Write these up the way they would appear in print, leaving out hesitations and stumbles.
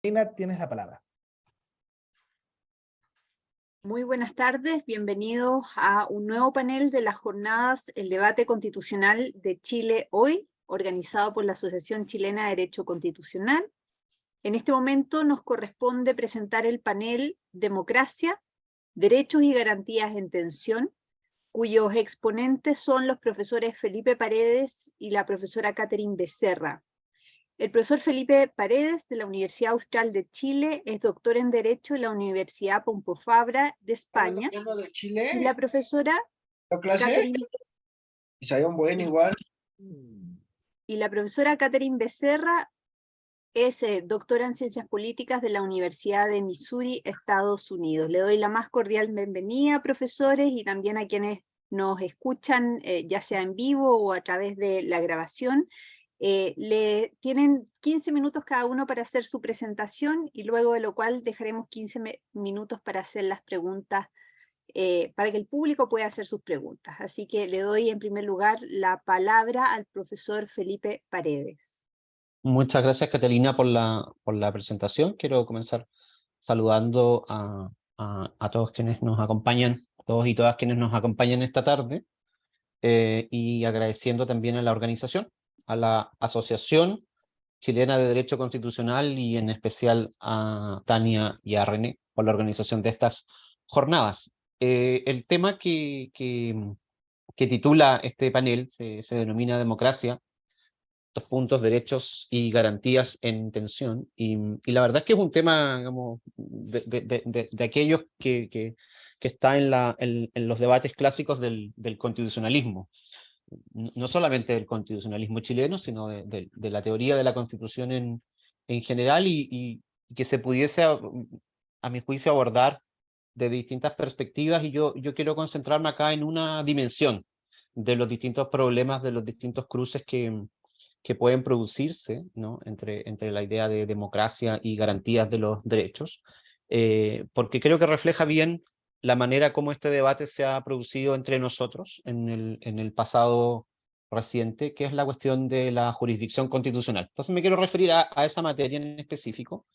Einar, tienes la palabra. Muy buenas tardes, bienvenidos a un nuevo panel de las jornadas El Debate Constitucional de Chile Hoy, organizado por la Asociación Chilena de Derecho Constitucional. En este momento nos corresponde presentar el panel Democracia, Derechos y Garantías en Tensión, cuyos exponentes son los profesores Felipe Paredes y la profesora Catherine Becerra. El profesor Felipe Paredes, de la Universidad Austral de Chile, es doctor en Derecho en la Universidad Pompeu Fabra de España. De Chile. Y la profesora Catherine, igual. Y la profesora Catherine Becerra es doctora en Ciencias Políticas de la Universidad de Missouri, Estados Unidos. Le doy la más cordial bienvenida, profesores, y también a quienes nos escuchan, ya sea en vivo o a través de la grabación. Le tienen 15 minutos cada uno para hacer su presentación y luego de lo cual dejaremos 15 minutos para hacer las preguntas, para que el público pueda hacer sus preguntas. Así que le doy en primer lugar la palabra al profesor Felipe Paredes. Muchas gracias, Catalina, por la presentación. Quiero comenzar saludando a todos quienes nos acompañan, todos y todas quienes nos acompañan esta tarde, y agradeciendo también a la organización, a la Asociación Chilena de Derecho Constitucional y en especial a Tania y a René por la organización de estas jornadas. El tema que titula este panel se denomina Democracia, puntos, derechos y garantías en tensión, y la verdad es que es un tema, digamos, de aquellos que está en los debates clásicos del constitucionalismo, no solamente del constitucionalismo chileno, sino de la teoría de la Constitución en general, y que se pudiese, a mi juicio, abordar de distintas perspectivas, y yo quiero concentrarme acá en una dimensión de los distintos problemas, de los distintos cruces que pueden producirse, ¿no?, entre la idea de democracia y garantías de los derechos, porque creo que refleja bien la manera como este debate se ha producido entre nosotros en el pasado reciente, que es la cuestión de la jurisdicción constitucional. Entonces me quiero referir a esa materia en específico,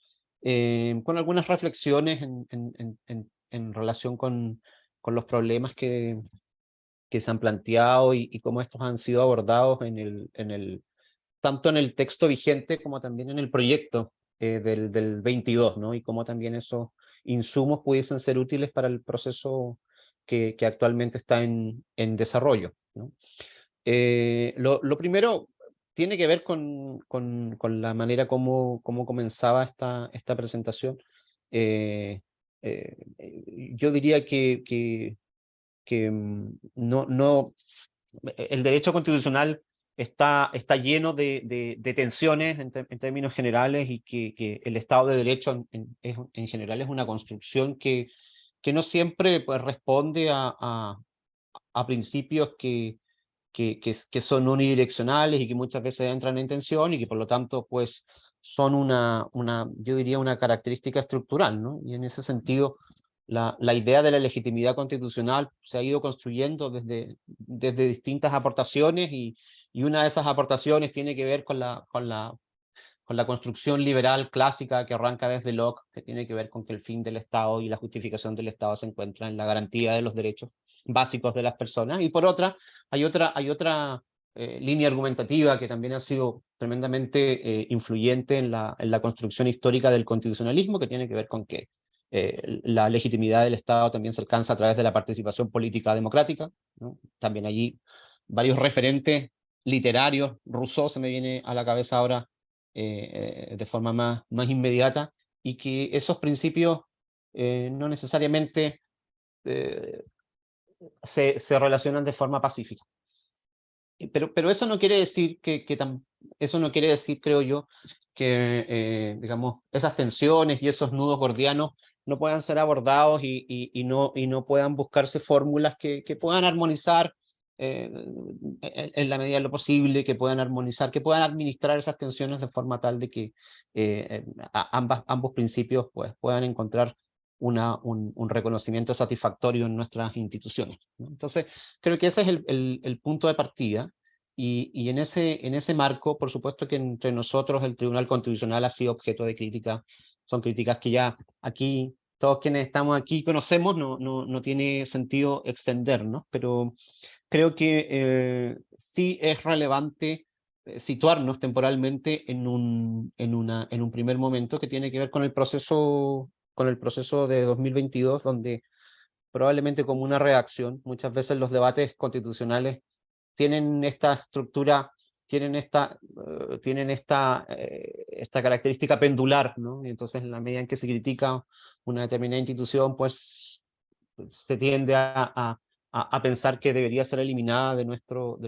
con algunas reflexiones en relación con los problemas que se han planteado y cómo estos han sido abordados tanto en el texto vigente como también en el proyecto del 22, ¿no? Y cómo también esos insumos pudiesen ser útiles para el proceso que actualmente está en desarrollo, ¿no? Lo primero tiene que ver con la manera como comenzaba esta presentación. Yo diría que el derecho constitucional está lleno de tensiones en términos generales, y que el Estado de Derecho en general es una construcción que no siempre, pues, responde a principios que son unidireccionales y que muchas veces entran en tensión, y que por lo tanto, pues, son yo diría, una característica estructural, ¿no? Y en ese sentido, la idea de la legitimidad constitucional se ha ido construyendo desde distintas aportaciones, y una de esas aportaciones tiene que ver con la construcción liberal clásica que arranca desde Locke, que tiene que ver con que el fin del Estado y la justificación del Estado se encuentra en la garantía de los derechos básicos de las personas. Y por otra, hay otra línea argumentativa que también ha sido tremendamente influyente en la construcción histórica del constitucionalismo, que tiene que ver con que la legitimidad del Estado también se alcanza a través de la participación política democrática, ¿no? También allí varios referentes literarios. Rousseau se me viene a la cabeza ahora de forma más inmediata, y que esos principios no necesariamente se relacionan de forma pacífica. Pero eso no quiere decir eso no quiere decir, creo yo, que digamos, esas tensiones y esos nudos gordianos no puedan ser abordados, y no puedan buscarse fórmulas que puedan armonizar en la medida de lo posible, que puedan armonizar, que puedan administrar esas tensiones de forma tal de que ambos principios, pues, puedan encontrar un reconocimiento satisfactorio en nuestras instituciones, ¿no? Entonces, creo que ese es el punto de partida, y en ese marco, por supuesto que entre nosotros el Tribunal Constitucional ha sido objeto de crítica son críticas que ya aquí todos quienes estamos aquí conocemos, no tiene sentido extendernos, pero creo que sí es relevante situarnos temporalmente en un primer momento que tiene que ver con el proceso de 2022, donde probablemente como una reacción, muchas veces los debates constitucionales tienen esta estructura, esta característica pendular, ¿no? Y entonces en la medida en que se critica una determinada institución, pues se tiende a pensar que debería ser eliminada de nuestro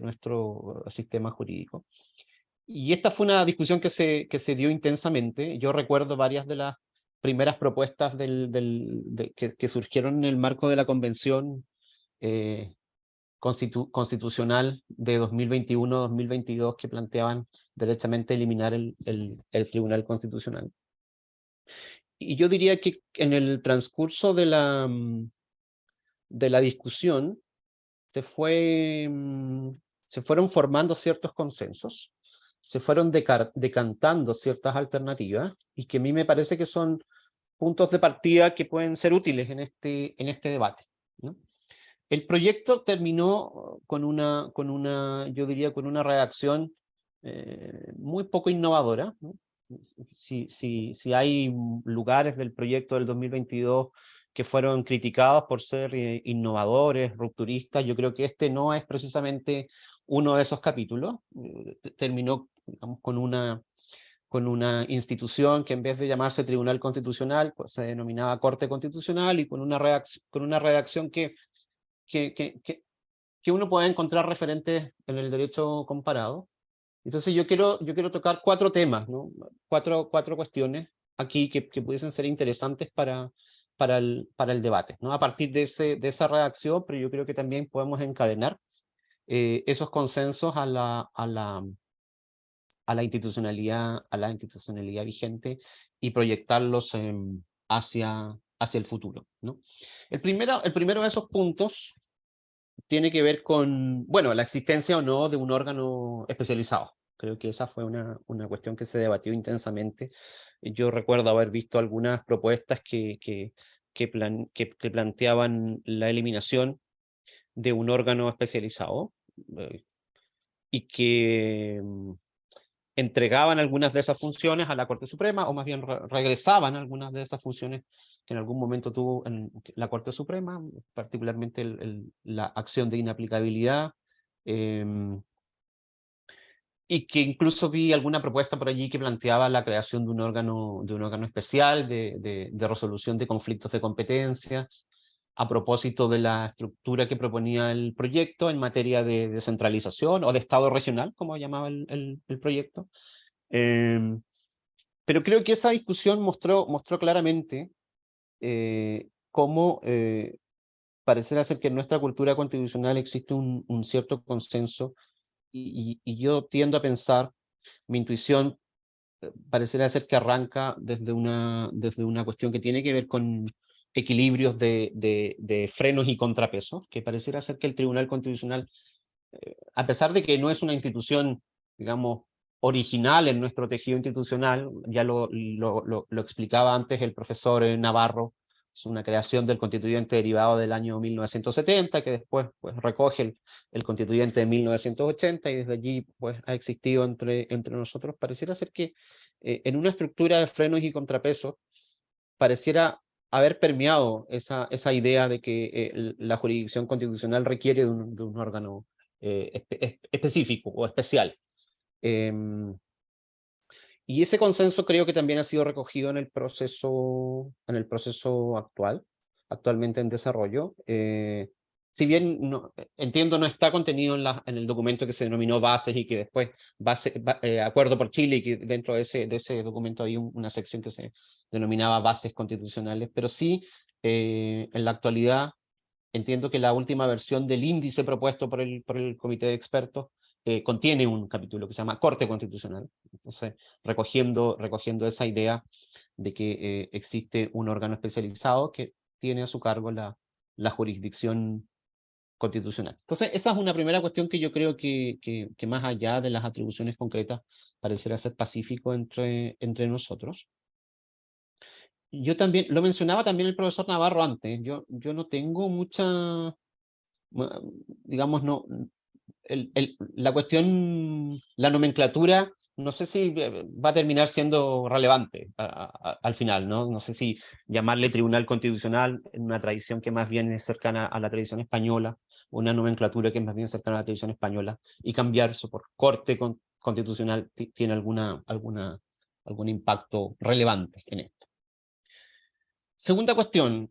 sistema jurídico. Y esta fue una discusión que se dio intensamente. Yo recuerdo varias de las primeras propuestas que surgieron en el marco de la Convención Constitucional de 2021-2022 que planteaban directamente eliminar el Tribunal Constitucional. Y yo diría que en el transcurso de la discusión se fueron formando ciertos consensos, se fueron decantando ciertas alternativas, y que a mí me parece que son puntos de partida que pueden ser útiles en este debate, ¿no? El proyecto terminó yo diría, con una redacción muy poco innovadora, ¿no? Si hay lugares del proyecto del 2022 que fueron criticados por ser innovadores, rupturistas, yo creo que este no es precisamente uno de esos capítulos. Terminó, digamos, con una institución que en vez de llamarse Tribunal Constitucional, pues se denominaba Corte Constitucional, y con una redacción que uno puede encontrar referentes en el derecho comparado. Entonces yo quiero tocar 4 temas, ¿no? Cuatro cuestiones aquí que pudiesen ser interesantes para el debate, ¿no? A partir de esa redacción, pero yo creo que también podemos encadenar esos consensos a la institucionalidad vigente y proyectarlos hacia el futuro, ¿no? El primero de esos puntos tiene que ver con, bueno, la existencia o no de un órgano especializado. Creo que esa fue una cuestión que se debatió intensamente. Yo recuerdo haber visto algunas propuestas que planteaban la eliminación de un órgano especializado, y que entregaban algunas de esas funciones a la Corte Suprema, o más bien regresaban algunas de esas funciones que en algún momento tuvo en la Corte Suprema, particularmente la acción de inaplicabilidad, y que incluso vi alguna propuesta por allí que planteaba la creación de un órgano especial de resolución de conflictos de competencias, a propósito de la estructura que proponía el proyecto en materia de descentralización o de Estado regional, como llamaba el proyecto. Pero creo que esa discusión mostró claramente cómo pareciera ser que en nuestra cultura constitucional existe un cierto consenso, y yo tiendo a pensar, mi intuición pareciera ser que arranca desde una cuestión que tiene que ver con equilibrios de frenos y contrapesos, que pareciera ser que el Tribunal Constitucional, a pesar de que no es una institución, digamos, original en nuestro tejido institucional, ya lo explicaba antes el profesor Navarro, es una creación del constituyente derivado del año 1970, que después pues, recoge el constituyente de 1980, y desde allí pues, ha existido entre nosotros. Pareciera ser que en una estructura de frenos y contrapesos pareciera haber permeado esa idea de que la jurisdicción constitucional requiere de un órgano específico o especial. Y ese consenso creo que también ha sido recogido en el proceso actualmente en desarrollo. Si bien entiendo no está contenido en el documento que se denominó Bases, y que después Acuerdo por Chile, y que dentro de ese documento había una sección que se denominaba Bases Constitucionales, pero sí en la actualidad entiendo que la última versión del índice propuesto por el comité de expertos contiene un capítulo que se llama Corte Constitucional. Entonces, recogiendo esa idea de que existe un órgano especializado que tiene a su cargo la jurisdicción constitucional. Entonces, esa es una primera cuestión que yo creo que más allá de las atribuciones concretas pareciera ser pacífico entre nosotros. yo también, lo mencionaba también el profesor Navarro antes, yo no tengo mucha, digamos, no, la cuestión, la nomenclatura, no sé si va a terminar siendo relevante al final, ¿no? No sé si llamarle Tribunal Constitucional en una tradición que más bien es cercana a la tradición española, una nomenclatura que es más bien cercana a la tradición española, y cambiar eso por Corte Constitucional tiene algún impacto relevante en esto. Segunda cuestión,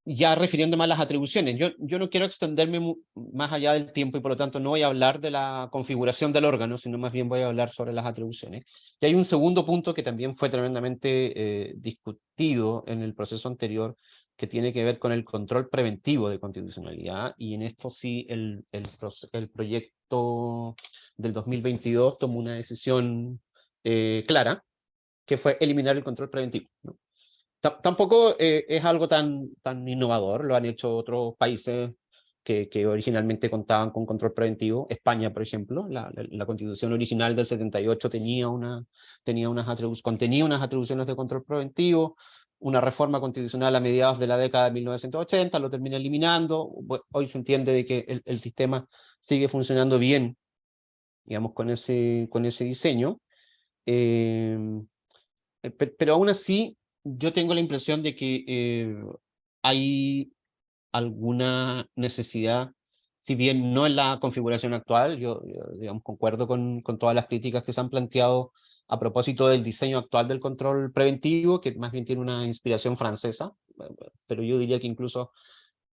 ya refiriéndome a las atribuciones, yo no quiero extenderme más allá del tiempo y por lo tanto no voy a hablar de la configuración del órgano, sino más bien voy a hablar sobre las atribuciones. Y hay un segundo punto que también fue tremendamente discutido en el proceso anterior, que tiene que ver con el control preventivo de constitucionalidad, y en esto sí el proyecto del 2022 tomó una decisión clara, que fue eliminar el control preventivo, ¿no? Tampoco es algo tan innovador, lo han hecho otros países que originalmente contaban con control preventivo. España, por ejemplo, la Constitución original del 78 contenía unas atribuciones de control preventivo. Una reforma constitucional a mediados de la década de 1980 lo termina eliminando. Hoy se entiende de que el sistema sigue funcionando bien, digamos, con ese diseño. Pero aún así, yo tengo la impresión de que hay alguna necesidad, si bien no en la configuración actual, digamos, concuerdo con todas las críticas que se han planteado a propósito del diseño actual del control preventivo, que más bien tiene una inspiración francesa, pero yo diría que incluso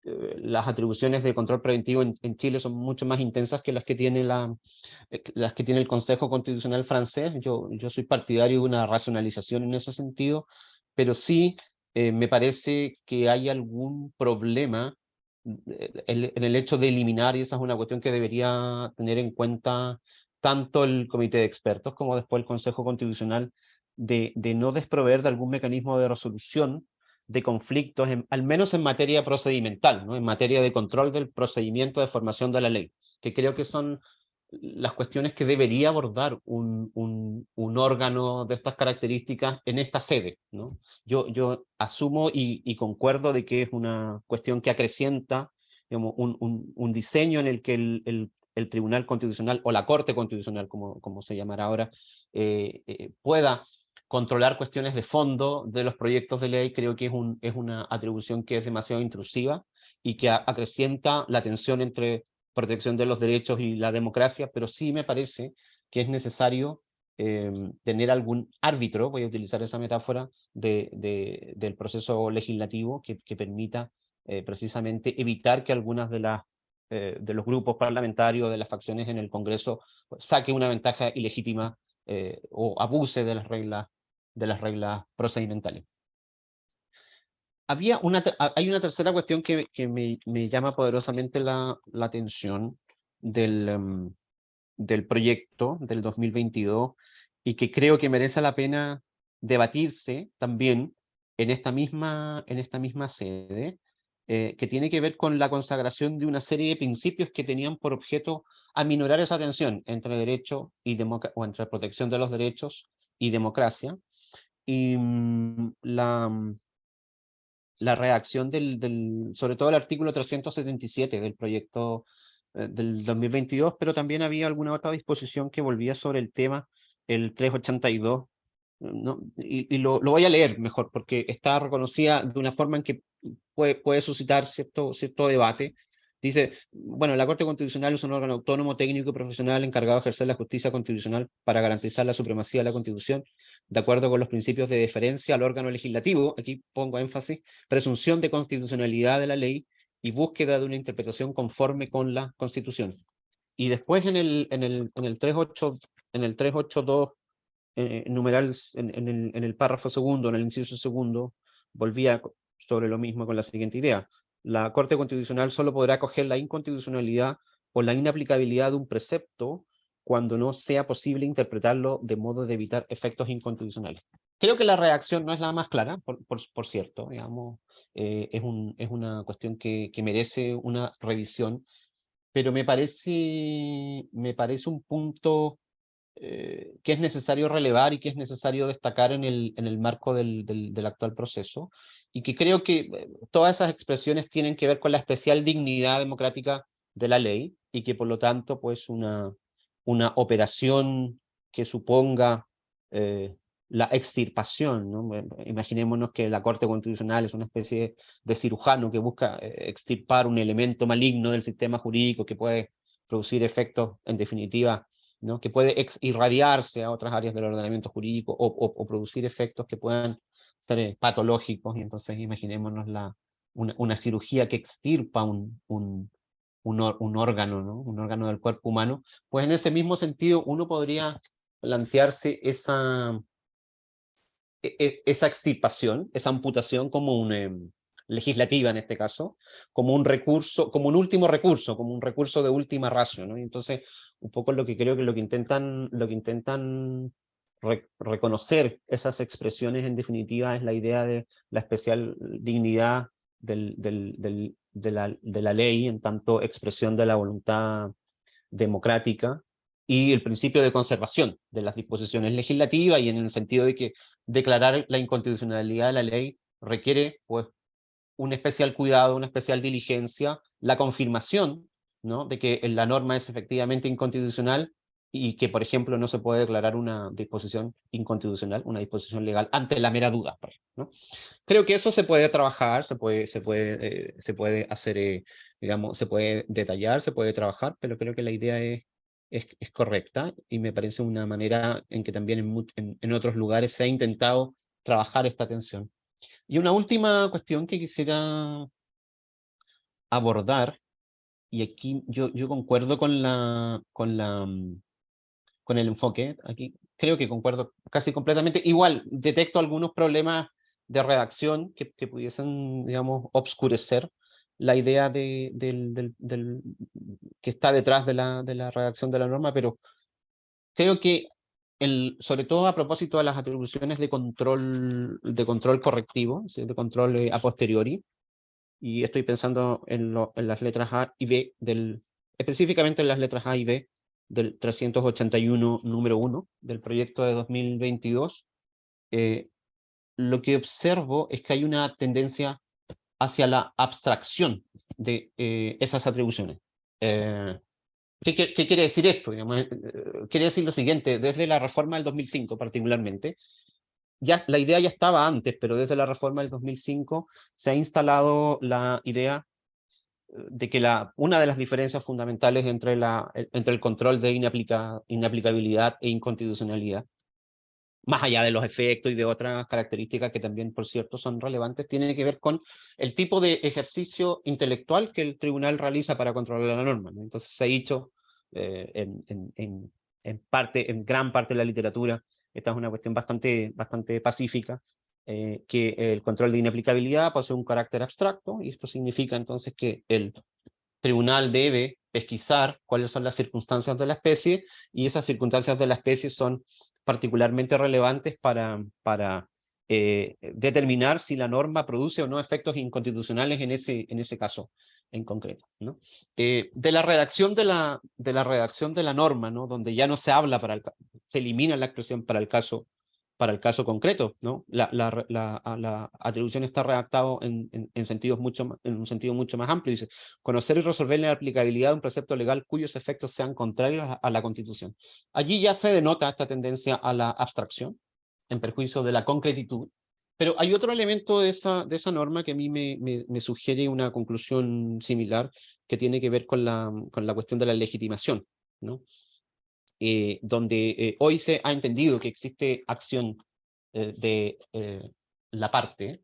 las atribuciones de control preventivo en Chile son mucho más intensas que las que tiene las que tiene el Consejo Constitucional francés. Yo soy partidario de una racionalización en ese sentido, pero sí me parece que hay algún problema en el hecho de eliminar, y esa es una cuestión que debería tener en cuenta tanto el Comité de Expertos como después el Consejo Constitucional, de no desproveer de algún mecanismo de resolución de conflictos, al menos en materia procedimental, ¿no? En materia de control del procedimiento de formación de la ley, que creo que son las cuestiones que debería abordar un órgano de estas características en esta sede, ¿no? Yo asumo y concuerdo de que es una cuestión que acrecienta, digamos, un diseño en el que el Tribunal Constitucional o la Corte Constitucional, como se llamará ahora, pueda controlar cuestiones de fondo de los proyectos de ley. Creo que es una atribución que es demasiado intrusiva y que acrecienta la tensión entre protección de los derechos y la democracia, pero sí me parece que es necesario tener algún árbitro, voy a utilizar esa metáfora, del proceso legislativo que permita precisamente evitar que algunas de los grupos parlamentarios, de las facciones en el Congreso, saque una ventaja ilegítima o abuse de las reglas procedimentales. Hay una tercera cuestión que me llama poderosamente la atención del proyecto del 2022 y que creo que merece la pena debatirse también en esta misma sede, que tiene que ver con la consagración de una serie de principios que tenían por objeto aminorar esa tensión entre derecho o entre protección de los derechos y democracia. Y la reacción sobre todo el artículo 377 del proyecto del 2022, pero también había alguna otra disposición que volvía sobre el tema, el 382, ¿no? Y lo voy a leer mejor, porque está reconocida de una forma en que puede suscitar cierto debate. Dice, bueno, la Corte Constitucional es un órgano autónomo, técnico y profesional encargado de ejercer la justicia constitucional para garantizar la supremacía de la Constitución, de acuerdo con los principios de deferencia al órgano legislativo, aquí pongo énfasis, presunción de constitucionalidad de la ley y búsqueda de una interpretación conforme con la Constitución. Y después en el 382, numeral, en el párrafo segundo, en el inciso segundo, volvía sobre lo mismo con la siguiente idea. La Corte Constitucional solo podrá acoger la inconstitucionalidad o la inaplicabilidad de un precepto cuando no sea posible interpretarlo de modo de evitar efectos inconstitucionales. Creo que la reacción no es la más clara, por cierto, digamos, es una cuestión que merece una revisión, pero me parece un punto que es necesario relevar y que es necesario destacar en el marco del actual proceso, y que creo que todas esas expresiones tienen que ver con la especial dignidad democrática de la ley, y que por lo tanto pues una operación que suponga la extirpación, ¿no? Imaginémonos que la Corte Constitucional es una especie de cirujano que busca extirpar un elemento maligno del sistema jurídico que puede producir efectos, en definitiva, ¿no? Que puede irradiarse a otras áreas del ordenamiento jurídico o producir efectos que puedan ser patológicos, y entonces imaginémonos una cirugía que extirpa un órgano, ¿no? Un órgano del cuerpo humano. Pues en ese mismo sentido uno podría plantearse esa extirpación, esa amputación como legislativa en este caso, como un recurso, como un último recurso, como un recurso de última ratio, ¿no? Y entonces, un poco lo que creo que lo que intentan reconocer esas expresiones en definitiva es la idea de la especial dignidad de la ley en tanto expresión de la voluntad democrática, y el principio de conservación de las disposiciones legislativas, y en el sentido de que declarar la inconstitucionalidad de la ley requiere pues un especial cuidado, una especial diligencia, la confirmación, ¿no?, de que la norma es efectivamente inconstitucional, y que, por ejemplo, no se puede declarar una disposición inconstitucional, una disposición legal, ante la mera duda, por ejemplo, ¿no? Creo que eso se puede trabajar, se puede hacer, digamos, se puede detallar, se puede trabajar, pero creo que la idea es correcta, y me parece una manera en que también en otros lugares se ha intentado trabajar esta tensión. Y una última cuestión que quisiera abordar, y aquí yo concuerdo con el enfoque, aquí creo que concuerdo casi completamente. Igual, detecto algunos problemas de redacción que pudiesen, digamos, obscurecer la idea que está detrás de la redacción de la norma, pero creo que, sobre todo a propósito de las atribuciones de control correctivo, ¿sí?, de control a posteriori, y estoy pensando en las letras A y B, específicamente en las letras A y B del 381 número 1 del proyecto de 2022, lo que observo es que hay una tendencia hacia la abstracción de esas atribuciones. ¿Qué quiere decir esto? Digamos, quiere decir lo siguiente: desde la reforma del 2005 particularmente, la idea ya estaba antes, pero desde la reforma del 2005 se ha instalado la idea de que una de las diferencias fundamentales entre el control de inaplicabilidad e inconstitucionalidad, más allá de los efectos y de otras características que también, por cierto, son relevantes, tiene que ver con el tipo de ejercicio intelectual que el tribunal realiza para controlar la norma, ¿no? Entonces se ha dicho en gran parte de la literatura, esta es una cuestión bastante pacífica, que el control de inaplicabilidad posee un carácter abstracto, y esto significa entonces que el tribunal debe pesquisar cuáles son las circunstancias de la especie, y esas circunstancias de la especie son particularmente relevantes para determinar si la norma produce o no efectos inconstitucionales en ese caso en concreto, ¿no? De la redacción de la norma, ¿no?, donde ya no se habla se elimina la expresión para el caso concreto, ¿no? La atribución está redactado en un sentido mucho más amplio. Dice: conocer y resolver la aplicabilidad de un precepto legal cuyos efectos sean contrarios a la Constitución. Allí ya se denota esta tendencia a la abstracción, en perjuicio de la concretitud. Pero hay otro elemento de esa norma que a mí me sugiere una conclusión similar, que tiene que ver con la cuestión de la legitimación, ¿no? Donde hoy se ha entendido que existe acción de la parte,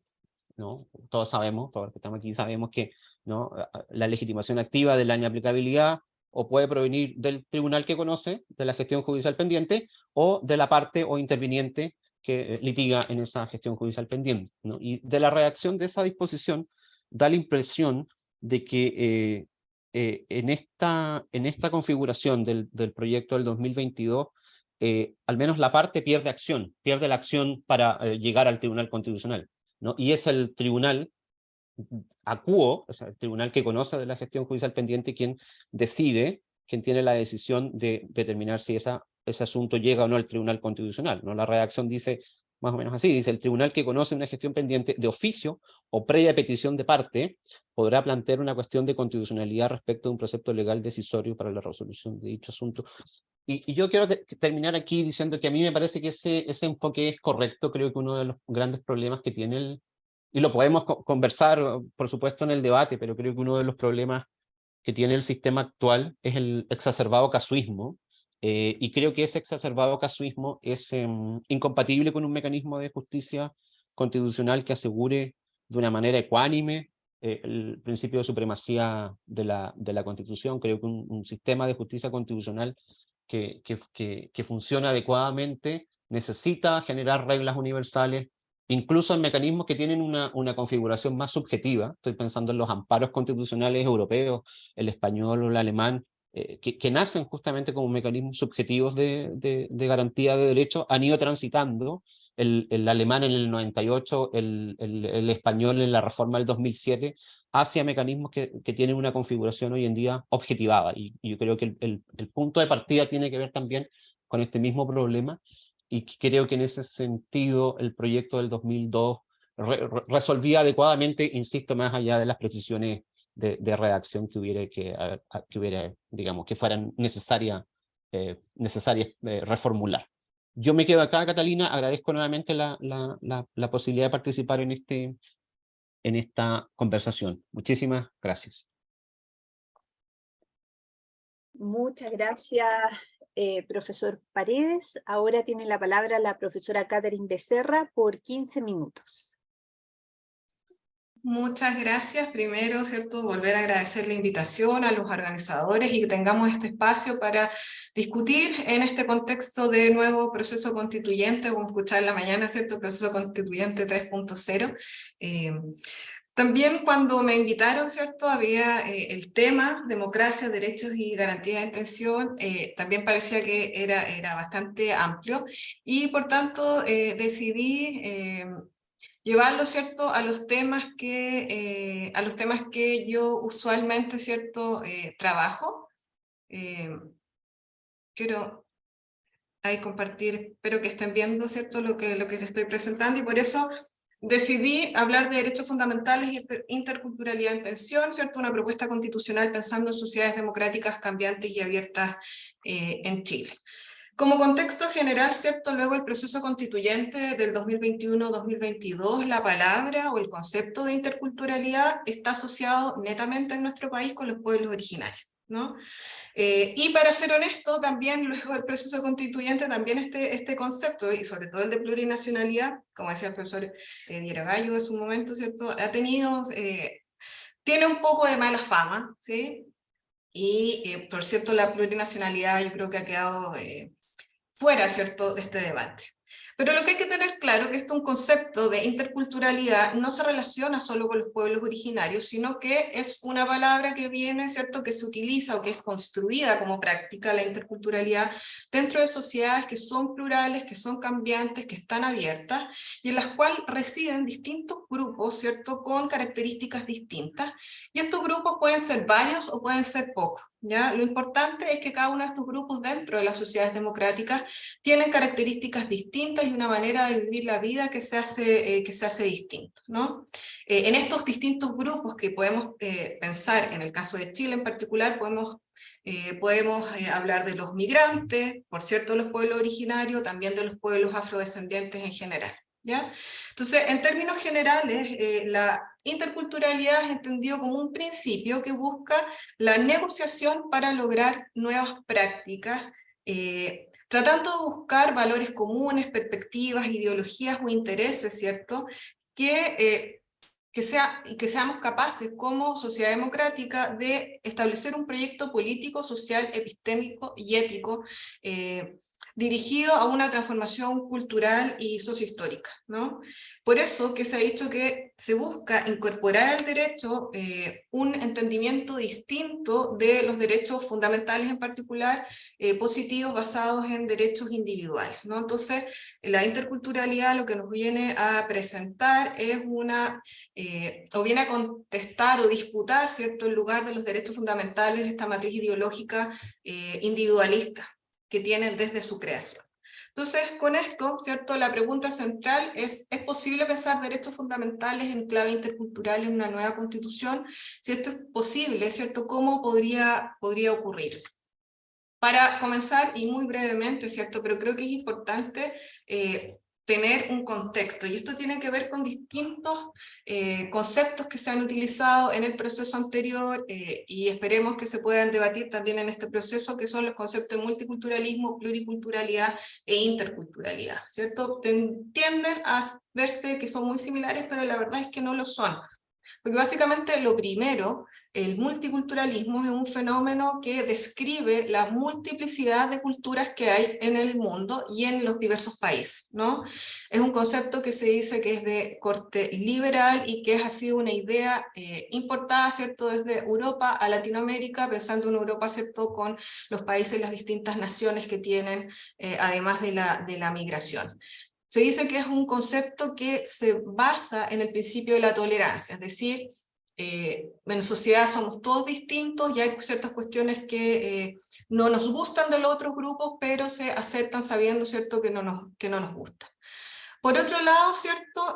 ¿no? Todos los que estamos aquí sabemos que, ¿no?, la legitimación activa de la inaplicabilidad o puede provenir del tribunal que conoce de la gestión judicial pendiente, o de la parte o interviniente que litiga en esa gestión judicial pendiente, ¿no? Y de la redacción de esa disposición da la impresión de que en esta configuración del proyecto del 2022, al menos la parte pierde la acción para llegar al Tribunal Constitucional, ¿no? Y es el tribunal acuo, o sea, el tribunal que conoce de la gestión judicial pendiente, quien tiene la decisión de determinar si esa ese asunto llega o no al Tribunal Constitucional, ¿no? La redacción dice más o menos así, dice: el tribunal que conoce una gestión pendiente de oficio o previa petición de parte podrá plantear una cuestión de constitucionalidad respecto de un precepto legal decisorio para la resolución de dicho asunto. Y yo quiero terminar aquí diciendo que a mí me parece que ese enfoque es correcto. Creo que uno de los grandes problemas que tiene y lo podemos conversar, por supuesto, en el debate, pero creo que uno de los problemas que tiene el sistema actual es el exacerbado casuismo, y creo que ese exacerbado casuismo es incompatible con un mecanismo de justicia constitucional que asegure de una manera ecuánime el principio de supremacía de la Constitución. Creo que un sistema de justicia constitucional que funciona adecuadamente necesita generar reglas universales, incluso en mecanismos que tienen una configuración más subjetiva. Estoy pensando en los amparos constitucionales europeos, el español o el alemán, que nacen justamente como mecanismos subjetivos de garantía de derechos, han ido transitando, el alemán en el 98, el español en la reforma del 2007, hacia mecanismos que tienen una configuración hoy en día objetivada. Y yo creo que el punto de partida tiene que ver también con este mismo problema, y creo que en ese sentido el proyecto del 2002 resolvía adecuadamente, insisto, más allá de las precisiones de redacción que hubiera, digamos, que fueran necesarias reformular. Yo me quedo acá, Catalina, agradezco nuevamente la posibilidad de participar en esta conversación. Muchísimas gracias. Muchas gracias, profesor Paredes. Ahora tiene la palabra la profesora Catherine Becerra por 15 minutos. Muchas gracias. Primero, ¿cierto?, volver a agradecer la invitación a los organizadores y que tengamos este espacio para discutir en este contexto de nuevo proceso constituyente, como escuchar en la mañana, ¿cierto?, proceso constituyente 3.0. También cuando me invitaron, ¿cierto?, había el tema democracia, derechos y garantía de detención. También parecía que era bastante amplio, y por tanto decidí llevarlo, ¿cierto?, a los temas que yo usualmente, ¿cierto?, trabajo. Quiero ahí compartir, espero que estén viendo, ¿cierto?, lo que les estoy presentando, y por eso decidí hablar de derechos fundamentales y interculturalidad en tensión, ¿cierto?, una propuesta constitucional pensando en sociedades democráticas cambiantes y abiertas en Chile. Como contexto general, ¿cierto?, luego el proceso constituyente del 2021-2022, la palabra o el concepto de interculturalidad está asociado netamente en nuestro país con los pueblos originarios, ¿no? Y para ser honesto, también luego del proceso constituyente, también este concepto, y sobre todo el de plurinacionalidad, como decía el profesor Gallo en su momento, ¿cierto?, tiene un poco de mala fama, ¿sí? Y por cierto, la plurinacionalidad yo creo que ha quedado fuera, ¿cierto?, de este debate. Pero lo que hay que tener claro es que un concepto de interculturalidad no se relaciona solo con los pueblos originarios, sino que es una palabra que viene, ¿cierto?, que se utiliza o que es construida como práctica la interculturalidad dentro de sociedades que son plurales, que son cambiantes, que están abiertas, y en las cuales residen distintos grupos, ¿cierto?, con características distintas, y estos grupos pueden ser varios o pueden ser pocos, ¿ya? Lo importante es que cada uno de estos grupos dentro de las sociedades democráticas tienen características distintas y una manera de vivir la vida que se hace distinto, ¿no? En estos distintos grupos que podemos pensar, en el caso de Chile en particular, podemos hablar de los migrantes, por cierto, los pueblos originarios, también de los pueblos afrodescendientes en general, ¿ya? Entonces, en términos generales, la interculturalidad es entendido como un principio que busca la negociación para lograr nuevas prácticas, tratando de buscar valores comunes, perspectivas, ideologías o intereses, ¿cierto?, que seamos capaces como sociedad democrática de establecer un proyecto político, social, epistémico y ético dirigido a una transformación cultural y sociohistórica, ¿no? Por eso que se ha dicho que se busca incorporar al derecho un entendimiento distinto de los derechos fundamentales, en particular positivos basados en derechos individuales, ¿no? Entonces, la interculturalidad lo que nos viene a presentar es o viene a contestar o disputar, ¿cierto?, el lugar de los derechos fundamentales de esta matriz ideológica individualista, que tienen desde su creación. Entonces, con esto, ¿cierto? La pregunta central ¿es posible pensar derechos fundamentales en clave intercultural en una nueva constitución? Si esto es posible, ¿cierto? ¿Cómo podría ocurrir? Para comenzar, y muy brevemente, ¿cierto? Pero creo que es importante tener un contexto, y esto tiene que ver con distintos conceptos que se han utilizado en el proceso anterior, y esperemos que se puedan debatir también en este proceso, que son los conceptos de multiculturalismo, pluriculturalidad e interculturalidad, ¿cierto? Tienden a verse que son muy similares, pero la verdad es que no lo son. Porque básicamente lo primero, el multiculturalismo es un fenómeno que describe la multiplicidad de culturas que hay en el mundo y en los diversos países, ¿no? Es un concepto que se dice que es de corte liberal y que ha sido una idea importada, ¿cierto?, desde Europa a Latinoamérica, pensando en Europa, ¿cierto?, con los países y las distintas naciones que tienen, además de la migración. Se dice que es un concepto que se basa en el principio de la tolerancia, es decir, en sociedad somos todos distintos y hay ciertas cuestiones que no nos gustan de los otros grupos, pero se aceptan sabiendo, ¿cierto?, que no nos gustan. Por otro lado, ¿cierto?,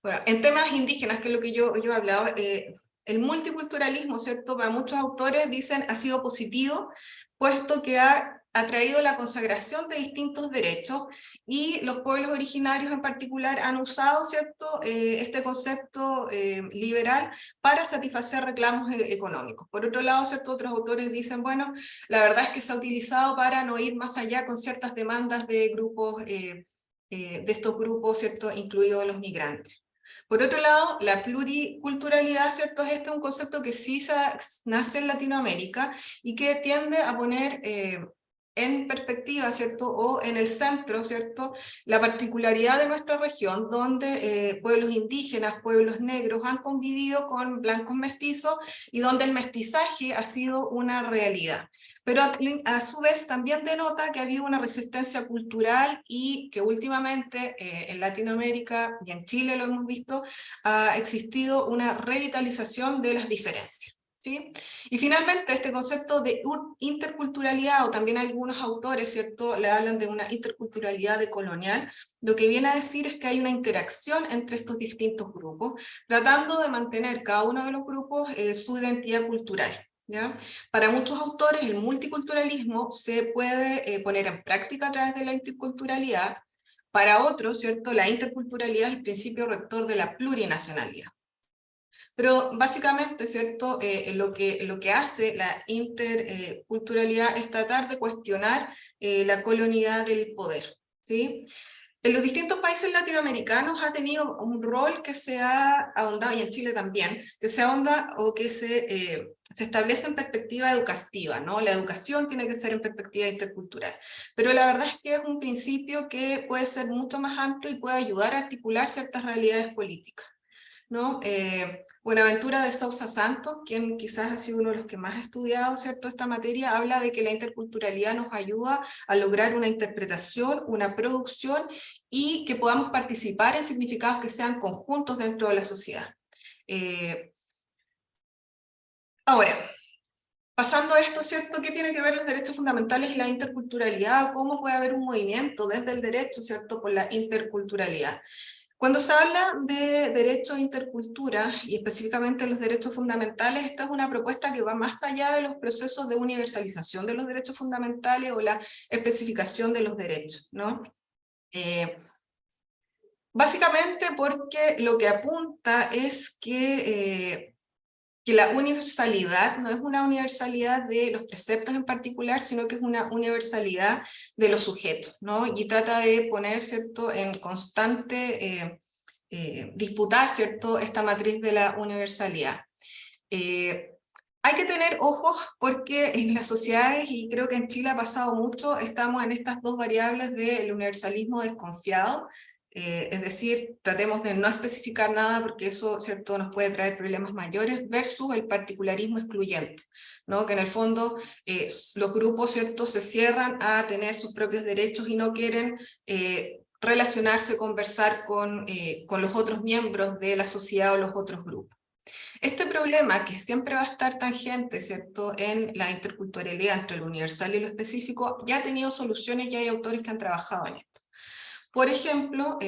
bueno, en temas indígenas, que es lo que yo he hablado, el multiculturalismo, ¿cierto?, para muchos autores dicen ha sido positivo, puesto que ha traído la consagración de distintos derechos, y los pueblos originarios en particular han usado, ¿cierto?, este concepto liberal para satisfacer reclamos económicos. Por otro lado, ¿cierto?, otros autores dicen, bueno, la verdad es que se ha utilizado para no ir más allá con ciertas demandas de grupos, de estos grupos, ¿cierto?, incluidos los migrantes. Por otro lado, la pluriculturalidad, ¿cierto?, es un concepto que sí nace en Latinoamérica y que tiende a poner en perspectiva, ¿cierto?, o en el centro, ¿cierto?, la particularidad de nuestra región, donde pueblos indígenas, pueblos negros han convivido con blancos mestizos y donde el mestizaje ha sido una realidad. Pero a su vez también denota que ha habido una resistencia cultural y que últimamente en Latinoamérica y en Chile lo hemos visto, ha existido una revitalización de las diferencias. ¿Sí? Y finalmente este concepto de interculturalidad, o también algunos autores, ¿cierto?, le hablan de una interculturalidad decolonial, lo que viene a decir es que hay una interacción entre estos distintos grupos, tratando de mantener cada uno de los grupos su identidad cultural. ¿Ya? Para muchos autores el multiculturalismo se puede poner en práctica a través de la interculturalidad, para otros, ¿cierto?, la interculturalidad es el principio rector de la plurinacionalidad. Pero básicamente, ¿cierto?, lo que hace la interculturalidad es tratar de cuestionar la colonialidad del poder, ¿sí? En los distintos países latinoamericanos ha tenido un rol que se ha ahondado, y en Chile también, que se ahonda o que se establece en perspectiva educativa, ¿no? La educación tiene que ser en perspectiva intercultural. Pero la verdad es que es un principio que puede ser mucho más amplio y puede ayudar a articular ciertas realidades políticas, ¿no? Buenaventura de Sousa Santos, quien quizás ha sido uno de los que más ha estudiado, ¿cierto?, esta materia, habla de que la interculturalidad nos ayuda a lograr una interpretación, una producción, y que podamos participar en significados que sean conjuntos dentro de la sociedad. Ahora, pasando a esto, ¿cierto?, ¿qué tiene que ver los derechos fundamentales y la interculturalidad? ¿Cómo puede haber un movimiento desde el derecho, ¿cierto?, por la interculturalidad? Cuando se habla de derecho a intercultura, y específicamente los derechos fundamentales, esta es una propuesta que va más allá de los procesos de universalización de los derechos fundamentales o la especificación de los derechos, ¿no? Básicamente porque lo que apunta es que la universalidad no es una universalidad de los preceptos en particular, sino que es una universalidad de los sujetos, ¿no? Y trata de poner, ¿cierto?, en constante disputar, ¿cierto?, esta matriz de la universalidad. Hay que tener ojos porque en las sociedades, y creo que en Chile ha pasado mucho, estamos en estas dos variables del universalismo desconfiado, es decir, tratemos de no especificar nada porque eso, ¿cierto?, nos puede traer problemas mayores, versus el particularismo excluyente, ¿no?, que en el fondo los grupos, ¿cierto?, se cierran a tener sus propios derechos y no quieren relacionarse, conversar con los otros miembros de la sociedad o los otros grupos. Este problema, que siempre va a estar tangente, ¿cierto?, en la interculturalidad entre lo universal y lo específico, ya ha tenido soluciones y hay autores que han trabajado en esto. Por ejemplo,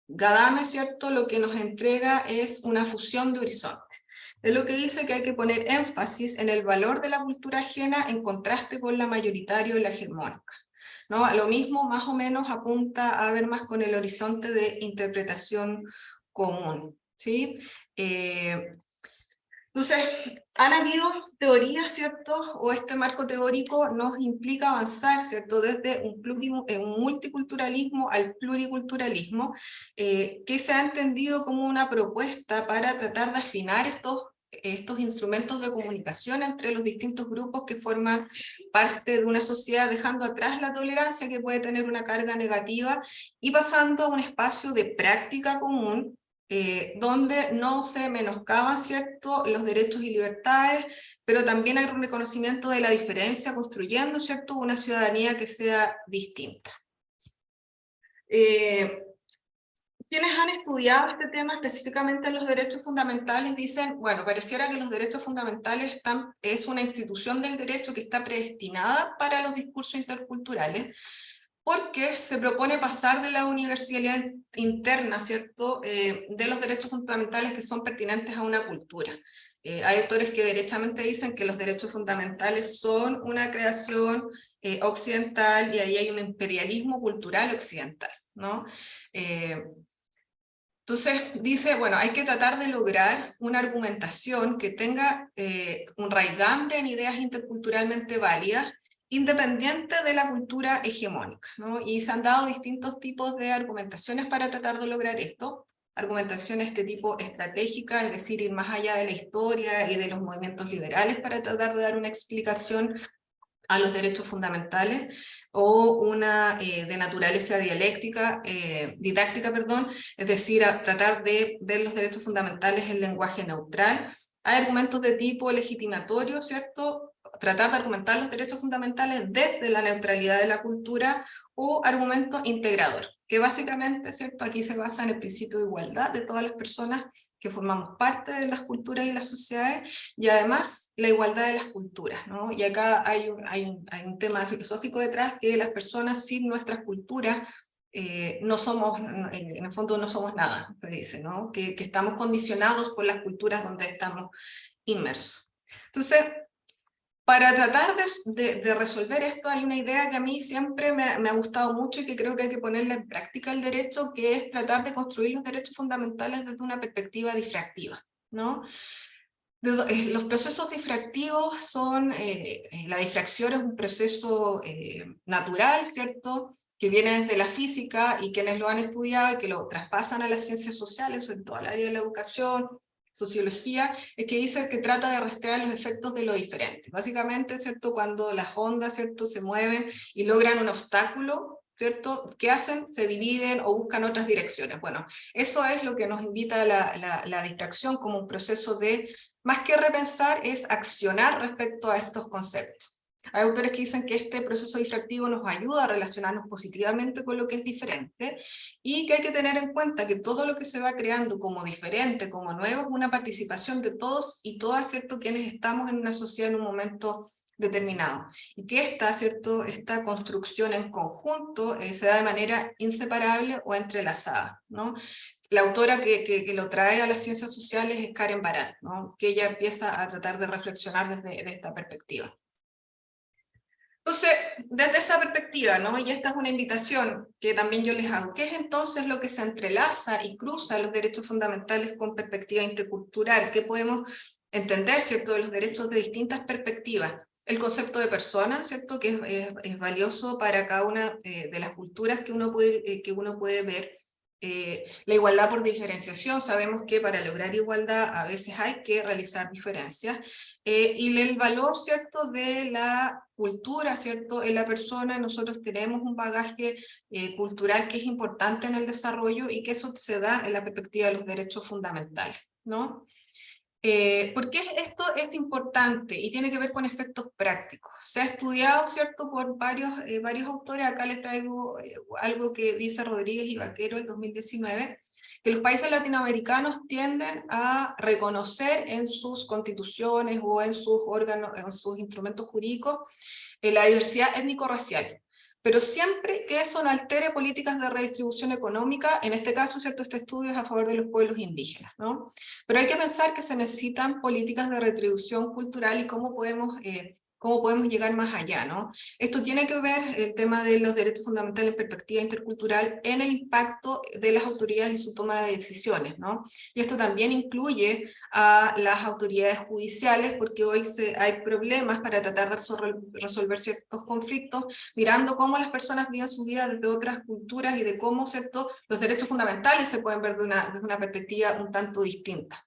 Gadame, ¿cierto?, lo que nos entrega es una fusión de horizontes. Es lo que dice que hay que poner énfasis en el valor de la cultura ajena en contraste con la mayoritaria y la hegemónica, ¿no? Lo mismo más o menos apunta a ver más con el horizonte de interpretación común, ¿sí? Entonces, han habido teorías, ¿cierto? O este marco teórico nos implica avanzar, ¿cierto? Desde un multiculturalismo al pluriculturalismo, que se ha entendido como una propuesta para tratar de afinar estos instrumentos de comunicación entre los distintos grupos que forman parte de una sociedad, dejando atrás la tolerancia que puede tener una carga negativa y pasando a un espacio de práctica común, donde no se menoscaban, ¿cierto?, los derechos y libertades, pero también hay un reconocimiento de la diferencia, construyendo, ¿cierto?, una ciudadanía que sea distinta. Quienes han estudiado este tema, específicamente los derechos fundamentales, dicen, bueno, pareciera que los derechos fundamentales es una institución del derecho que está predestinada para los discursos interculturales, porque se propone pasar de la universalidad interna, ¿cierto?, de los derechos fundamentales que son pertinentes a una cultura. Hay autores que derechamente dicen que los derechos fundamentales son una creación occidental, y ahí hay un imperialismo cultural occidental, ¿no? Entonces dice, bueno, hay que tratar de lograr una argumentación que tenga un raigambre en ideas interculturalmente válidas, independiente de la cultura hegemónica, ¿no? Y se han dado distintos tipos de argumentaciones para tratar de lograr esto. Argumentaciones de tipo estratégica, es decir, ir más allá de la historia y de los movimientos liberales para tratar de dar una explicación a los derechos fundamentales, o una de naturaleza didáctica, perdón, es decir, a tratar de ver los derechos fundamentales en lenguaje neutral. Hay argumentos de tipo legitimatorio, ¿cierto?, tratar de argumentar los derechos fundamentales desde la neutralidad de la cultura, o argumento integrador, que básicamente, ¿cierto?, aquí se basa en el principio de igualdad de todas las personas que formamos parte de las culturas y las sociedades, y además la igualdad de las culturas, ¿no? Y acá hay un tema filosófico detrás, que las personas sin nuestras culturas no somos, en el fondo no somos nada, se dice, ¿no? Que estamos condicionados por las culturas donde estamos inmersos. Entonces, para tratar de resolver esto, hay una idea que a mí siempre me ha gustado mucho y que creo que hay que ponerla en práctica el derecho, que es tratar de construir los derechos fundamentales desde una perspectiva difractiva, ¿no? Los procesos difractivos son, la difracción es un proceso natural, ¿cierto?, que viene desde la física, y quienes lo han estudiado y que lo traspasan a las ciencias sociales, sobre todo al área de la educación, sociología, es que dice que trata de rastrear los efectos de lo diferente. Básicamente, ¿cierto?, cuando las ondas, ¿cierto?, se mueven y logran un obstáculo, ¿cierto?, ¿qué hacen? Se dividen o buscan otras direcciones. Bueno, eso es lo que nos invita a la difracción, como un proceso de, más que repensar, es accionar respecto a estos conceptos. Hay autores que dicen que este proceso difractivo nos ayuda a relacionarnos positivamente con lo que es diferente, y que hay que tener en cuenta que todo lo que se va creando como diferente, como nuevo, es una participación de todos y todas, ¿cierto?, quienes estamos en una sociedad en un momento determinado, y que esta construcción en conjunto se da de manera inseparable o entrelazada, ¿no? La autora que lo trae a las ciencias sociales es Karen Barat, ¿no?, que ella empieza a tratar de reflexionar desde esta perspectiva. Entonces, desde esa perspectiva, ¿no?, y esta es una invitación que también yo les hago, ¿qué es entonces lo que se entrelaza y cruza los derechos fundamentales con perspectiva intercultural? ¿Qué podemos entender, ¿cierto?, de los derechos de distintas perspectivas? El concepto de persona, ¿cierto?, que es valioso para cada una de las culturas que uno puede ver. La igualdad por diferenciación, sabemos que para lograr igualdad a veces hay que realizar diferencias, y el valor, ¿cierto?, de la cultura, ¿cierto?, en la persona. Nosotros tenemos un bagaje cultural que es importante en el desarrollo, y que eso se da en la perspectiva de los derechos fundamentales, ¿no? ¿Por qué esto es importante? Y tiene que ver con efectos prácticos. Se ha estudiado, ¿cierto?, por varios autores. Acá les traigo algo que dice Rodríguez y Vaquero en 2019, que los países latinoamericanos tienden a reconocer en sus constituciones o en sus órganos, en sus instrumentos jurídicos, la diversidad étnico-racial. Pero siempre que eso no altere políticas de redistribución económica, en este caso, ¿cierto? Este estudio es a favor de los pueblos indígenas, ¿no? Pero hay que pensar que se necesitan políticas de redistribución cultural y cómo podemos llegar más allá, ¿no? Esto tiene que ver, el tema de los derechos fundamentales en perspectiva intercultural, en el impacto de las autoridades y su toma de decisiones, ¿no? Y esto también incluye a las autoridades judiciales, porque hoy hay problemas para tratar de resolver ciertos conflictos, mirando cómo las personas viven su vida desde otras culturas y de cómo, ¿cierto?, los derechos fundamentales se pueden ver desde una perspectiva un tanto distinta.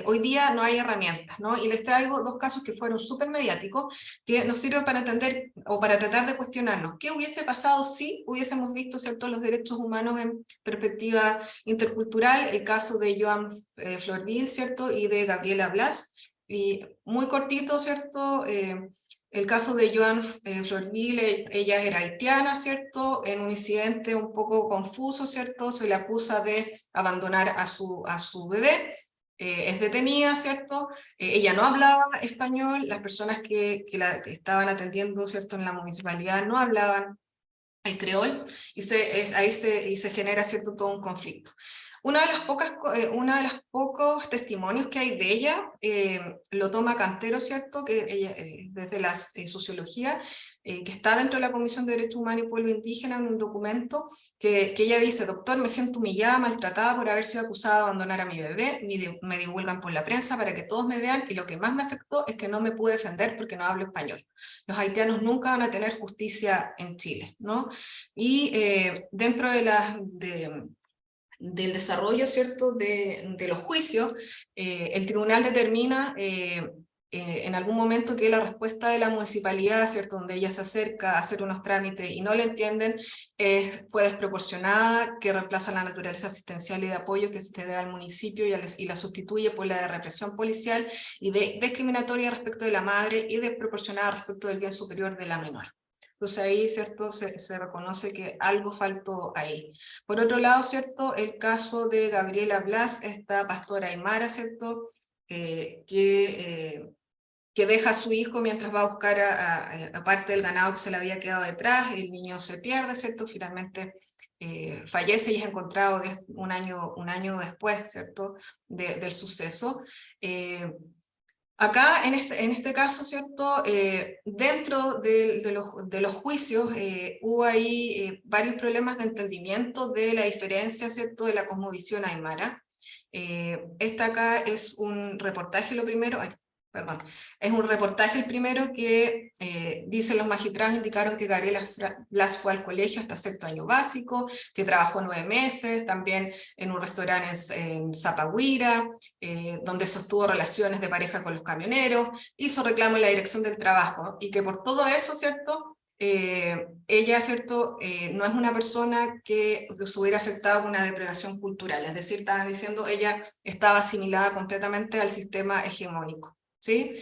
Hoy día no hay herramientas, ¿no? Y les traigo dos casos que fueron súper mediáticos, que nos sirven para entender o para tratar de cuestionarnos qué hubiese pasado si hubiésemos visto, ¿cierto?, los derechos humanos en perspectiva intercultural, el caso de Joan Florvil, ¿cierto?, y de Gabriela Blas, y muy cortito, ¿cierto?, el caso de Joan Florvil, ella era haitiana, ¿cierto?, en un incidente un poco confuso, ¿cierto?, se le acusa de abandonar a su bebé, es detenida, ¿cierto? Ella no hablaba español, las personas que la estaban atendiendo, ¿cierto?, en la municipalidad no hablaban el creol, y se genera, ¿cierto?, todo un conflicto. Uno de los pocos testimonios que hay de ella, lo toma Cantero, ¿cierto?, que ella, desde la sociología, que está dentro de la Comisión de Derechos Humanos y Pueblo Indígena, en un documento que ella dice: doctor, me siento humillada, maltratada por haber sido acusada de abandonar a mi bebé, me divulgan por la prensa para que todos me vean, y lo que más me afectó es que no me pude defender porque no hablo español. Los haitianos nunca van a tener justicia en Chile, ¿no? Y dentro del desarrollo, ¿cierto?, de los juicios, el tribunal determina en algún momento que la respuesta de la municipalidad, ¿cierto?, donde ella se acerca a hacer unos trámites y no le entienden, fue desproporcionada, que reemplaza la naturaleza asistencial y de apoyo que se da al municipio y la sustituye por la de represión policial y discriminatoria respecto de la madre y desproporcionada respecto del bien superior de la menor. Entonces ahí, ¿cierto?, se reconoce que algo faltó ahí. Por otro lado, ¿cierto?, el caso de Gabriela Blas, esta pastora aymara, ¿cierto?, que deja a su hijo mientras va a buscar a parte del ganado que se le había quedado detrás, el niño se pierde, ¿cierto?, finalmente fallece y es encontrado un año después, ¿cierto?, del suceso. Acá, en este caso, ¿cierto?, dentro de los juicios hubo ahí varios problemas de entendimiento de la diferencia, ¿cierto?, de la cosmovisión aymara. Esta acá es un reportaje, lo primero, perdón, es un reportaje el primero que dice: los magistrados indicaron que Gabriela Blas fue al colegio hasta sexto año básico, que trabajó 9 meses, también en un restaurante en Zapagüira, donde sostuvo relaciones de pareja con los camioneros, hizo reclamo en la dirección del trabajo, y que por todo eso, ¿cierto?, ella, ¿cierto?, no es una persona que se hubiera afectado con una depredación cultural, es decir, estaban diciendo, ella estaba asimilada completamente al sistema hegemónico, ¿sí?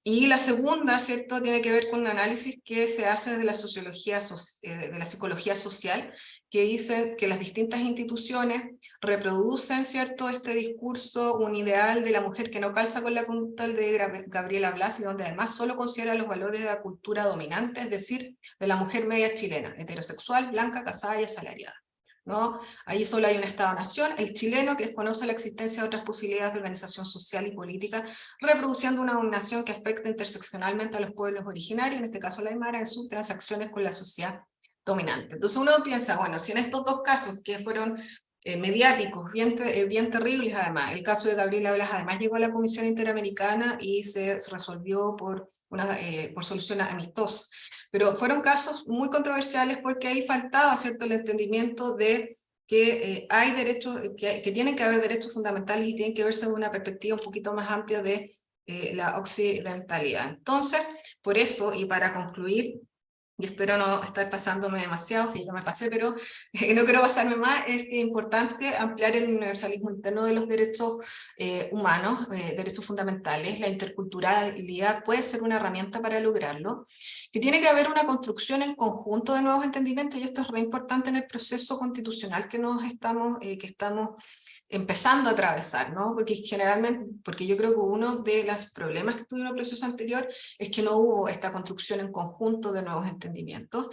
Y la segunda, ¿cierto?, tiene que ver con un análisis que se hace desde la sociología, de la psicología social, que dice que las distintas instituciones reproducen, ¿cierto?, este discurso, un ideal de la mujer que no calza con la conducta de Gabriela Blas, y donde además solo considera los valores de la cultura dominante, es decir, de la mujer media chilena, heterosexual, blanca, casada y asalariada, ¿no? Ahí solo hay un Estado-nación, el chileno, que desconoce la existencia de otras posibilidades de organización social y política, reproduciendo una dominación que afecta interseccionalmente a los pueblos originarios, en este caso la aymara, en sus transacciones con la sociedad dominante. Entonces uno piensa, bueno, si en estos dos casos que fueron mediáticos, bien terribles además, el caso de Gabriela Blas además llegó a la Comisión Interamericana y se resolvió por solución amistosa, pero fueron casos muy controversiales porque ahí faltaba, ¿cierto?, el entendimiento de que hay derechos, que tienen que haber derechos fundamentales y tienen que verse de una perspectiva un poquito más amplia de la occidentalidad. Entonces, por eso, y para concluir, y espero no estar pasándome demasiado, si yo me pasé, pero no quiero pasarme más, es que es importante ampliar el universalismo interno de los derechos humanos, derechos fundamentales. La interculturalidad puede ser una herramienta para lograrlo, que tiene que haber una construcción en conjunto de nuevos entendimientos, y esto es re importante en el proceso constitucional que estamos empezando a atravesar, ¿no? Porque generalmente, porque yo creo que uno de los problemas que tuvo en el proceso anterior es que no hubo esta construcción en conjunto de nuevos entendimientos,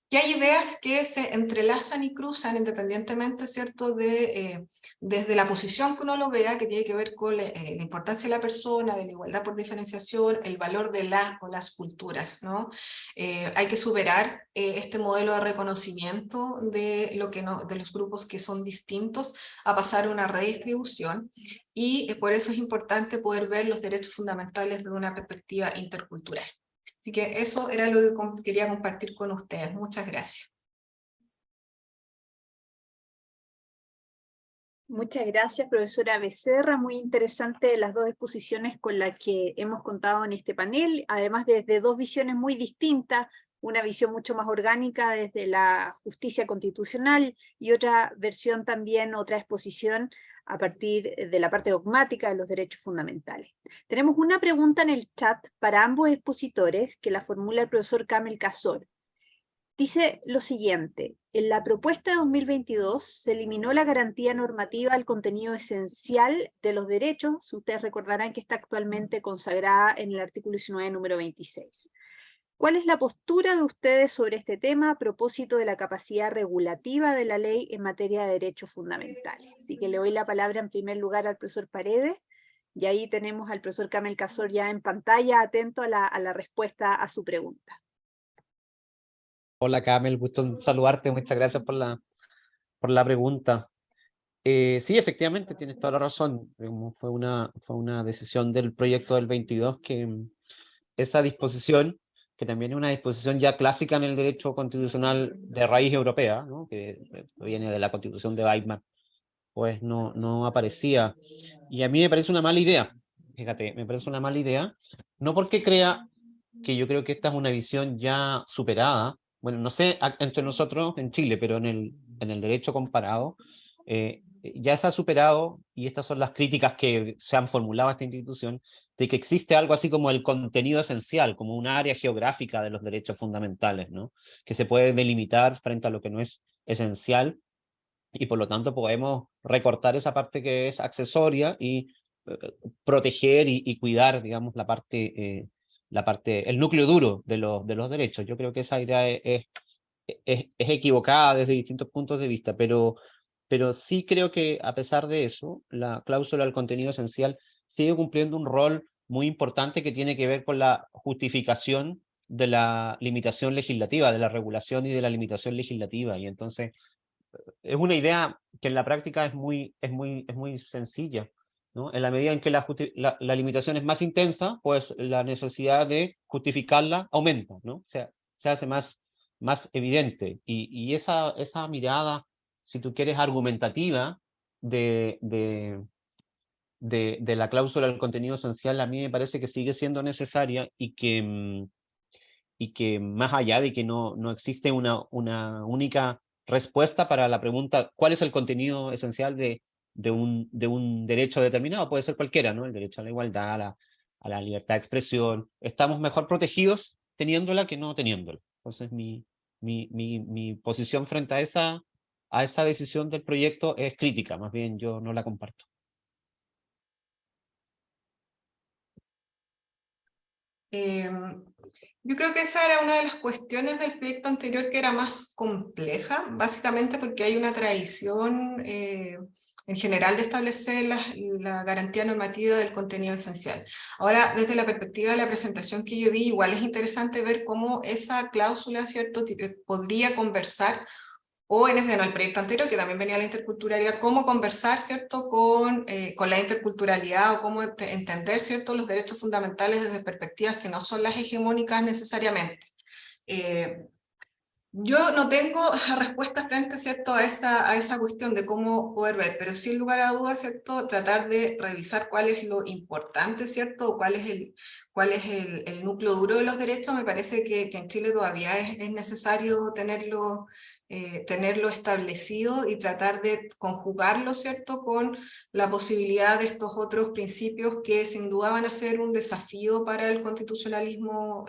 que hay ideas que se entrelazan y cruzan independientemente, ¿cierto?, desde la posición que uno lo vea, que tiene que ver con la importancia de la persona, de la igualdad por diferenciación, el valor de la o las culturas, ¿no? Hay que superar este modelo de reconocimiento de, de los grupos que son distintos, a pasar a una redistribución, y por eso es importante poder ver los derechos fundamentales desde una perspectiva intercultural. Así que eso era lo que quería compartir con ustedes. Muchas gracias. Muchas gracias, profesora Becerra. Muy interesante las dos exposiciones con las que hemos contado en este panel, además desde dos visiones muy distintas, una visión mucho más orgánica desde la justicia constitucional y otra versión también, otra exposición a partir de la parte dogmática de los derechos fundamentales. Tenemos una pregunta en el chat para ambos expositores que la formula el profesor Kamel Kazor. Dice lo siguiente: en la propuesta de 2022 se eliminó la garantía normativa al contenido esencial de los derechos. Ustedes recordarán que está actualmente consagrada en el artículo 19, número 26. ¿Cuál es la postura de ustedes sobre este tema a propósito de la capacidad regulativa de la ley en materia de derechos fundamentales? Así que le doy la palabra en primer lugar al profesor Paredes, y ahí tenemos al profesor Kamel Kazor ya en pantalla, atento a la respuesta a su pregunta. Hola, Kamel, gusto en saludarte, muchas gracias por la pregunta. Sí, efectivamente, tienes toda la razón. Fue una decisión del proyecto del 22 que esa disposición, que también es una disposición ya clásica en el derecho constitucional de raíz europea, ¿no?, que viene de la Constitución de Weimar, pues no aparecía. Y a mí me parece una mala idea, fíjate, me parece una mala idea, no porque crea que yo creo que esta es una visión ya superada, bueno, no sé entre nosotros en Chile, pero en el derecho comparado, ya se ha superado, y estas son las críticas que se han formulado a esta institución, de que existe algo así como el contenido esencial, como un área geográfica de los derechos fundamentales, ¿no?, que se puede delimitar frente a lo que no es esencial, y por lo tanto podemos recortar esa parte que es accesoria y proteger y cuidar, digamos, el núcleo duro de los derechos. Yo creo que esa idea es equivocada desde distintos puntos de vista, pero sí creo que a pesar de eso, la cláusula del contenido esencial sigue cumpliendo un rol muy importante que tiene que ver con la justificación de la limitación legislativa, de la regulación y de la limitación legislativa. Y entonces es una idea que en la práctica es muy sencilla, ¿no? En la medida en que la limitación es más intensa, pues la necesidad de justificarla aumenta, ¿no? O sea, se hace más evidente. Y esa mirada, si tú quieres, argumentativa de la cláusula del contenido esencial, a mí me parece que sigue siendo necesaria, y que más allá de que no existe una única respuesta para la pregunta ¿cuál es el contenido esencial de un derecho determinado? Puede ser cualquiera, ¿no? El derecho a la igualdad, a la libertad de expresión. Estamos mejor protegidos teniéndola que no teniéndola. Entonces mi posición frente a esa decisión del proyecto es crítica, más bien yo no la comparto. Yo creo que esa era una de las cuestiones del proyecto anterior que era más compleja, básicamente porque hay una tradición en general de establecer la garantía normativa del contenido esencial. Ahora, desde la perspectiva de la presentación que yo di, igual es interesante ver cómo esa cláusula, ¿cierto?, podría conversar, o en el proyecto anterior, que también venía la interculturalidad, cómo conversar, ¿cierto?, con la interculturalidad, o cómo entender, ¿cierto?, los derechos fundamentales desde perspectivas que no son las hegemónicas necesariamente. Yo no tengo respuesta frente, ¿cierto?, a esa cuestión de cómo poder ver, pero sin lugar a dudas, ¿cierto?, tratar de revisar cuál es lo importante, ¿cierto?, o cuál es el núcleo duro de los derechos. Me parece que en Chile todavía es necesario tenerlo establecido y tratar de conjugarlo, ¿cierto?, con la posibilidad de estos otros principios que sin duda van a ser un desafío para el constitucionalismo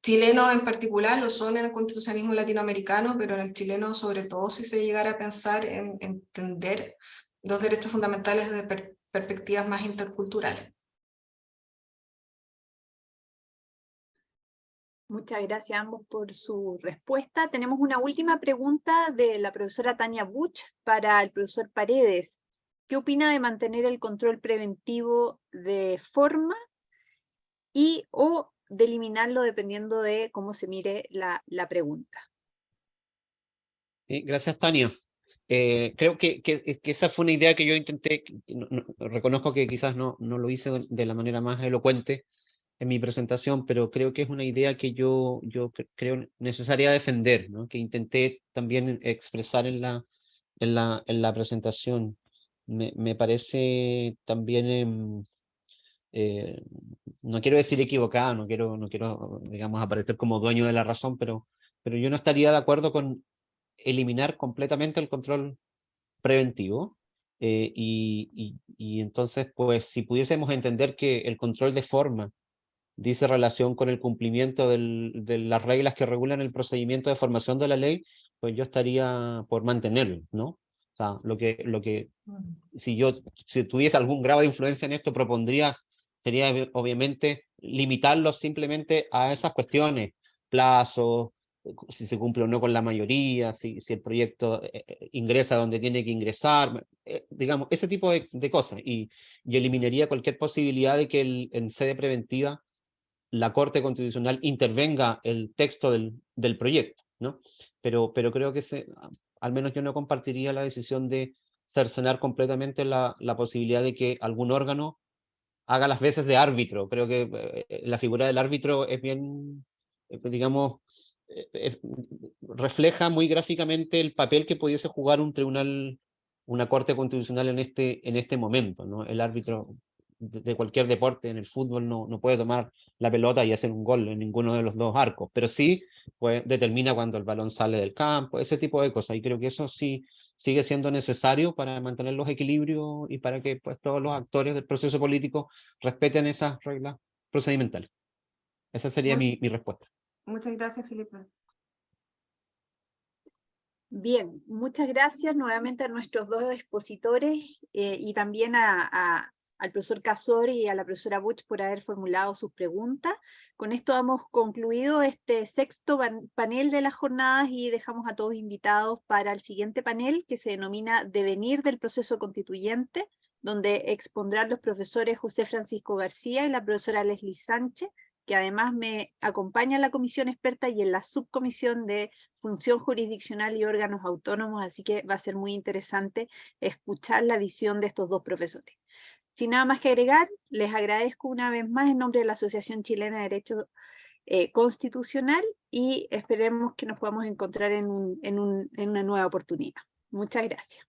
chileno en particular, lo son en el constitucionalismo latinoamericano, pero en el chileno sobre todo si se llegara a pensar en entender los derechos fundamentales desde perspectivas más interculturales. Muchas gracias a ambos por su respuesta. Tenemos una última pregunta de la profesora Tania Buch para el profesor Paredes. ¿Qué opina de mantener el control preventivo de forma y o de eliminarlo dependiendo de cómo se mire la pregunta? Gracias, Tania. Creo que esa fue una idea que yo intenté, reconozco que quizás no lo hice de la manera más elocuente en mi presentación, pero creo que es una idea que yo creo necesaria defender, ¿no? Que intenté también expresar en la presentación. Me parece también, no quiero decir equivocada, no quiero, digamos, aparecer como dueño de la razón, pero yo no estaría de acuerdo con eliminar completamente el control preventivo. Y entonces, pues, si pudiésemos entender que el control de forma dice relación con el cumplimiento de las reglas que regulan el procedimiento de formación de la ley, pues yo estaría por mantenerlo, ¿no? O sea, si tuviese algún grado de influencia en esto, propondrías, sería obviamente limitarlo simplemente a esas cuestiones, plazos, si se cumple o no con la mayoría, si el proyecto ingresa donde tiene que ingresar, digamos, ese tipo de cosas, y eliminaría cualquier posibilidad de que en sede preventiva la Corte Constitucional intervenga el texto del proyecto, ¿no? Pero creo que al menos yo no compartiría la decisión de cercenar completamente la posibilidad de que algún órgano haga las veces de árbitro. Creo que la figura del árbitro es bien, digamos, refleja muy gráficamente el papel que pudiese jugar un tribunal, una Corte Constitucional en este momento, ¿no? El árbitro de cualquier deporte, en el fútbol, no puede tomar la pelota y hacer un gol en ninguno de los dos arcos, pero sí, pues, determina cuando el balón sale del campo, ese tipo de cosas, y creo que eso sí sigue siendo necesario para mantener los equilibrios y para que, pues, todos los actores del proceso político respeten esas reglas procedimentales. Esa sería mi respuesta. Muchas gracias, Felipe. Bien, muchas gracias nuevamente a nuestros dos expositores y también al profesor Casor y a la profesora Buch por haber formulado sus preguntas. Con esto hemos concluido este sexto panel de las jornadas y dejamos a todos invitados para el siguiente panel que se denomina Devenir del Proceso Constituyente, donde expondrán los profesores José Francisco García y la profesora Leslie Sánchez, que además me acompaña en la comisión experta y en la subcomisión de función jurisdiccional y órganos autónomos, así que va a ser muy interesante escuchar la visión de estos dos profesores. Sin nada más que agregar, les agradezco una vez más en nombre de la Asociación Chilena de Derecho Constitucional y esperemos que nos podamos encontrar en una nueva oportunidad. Muchas gracias.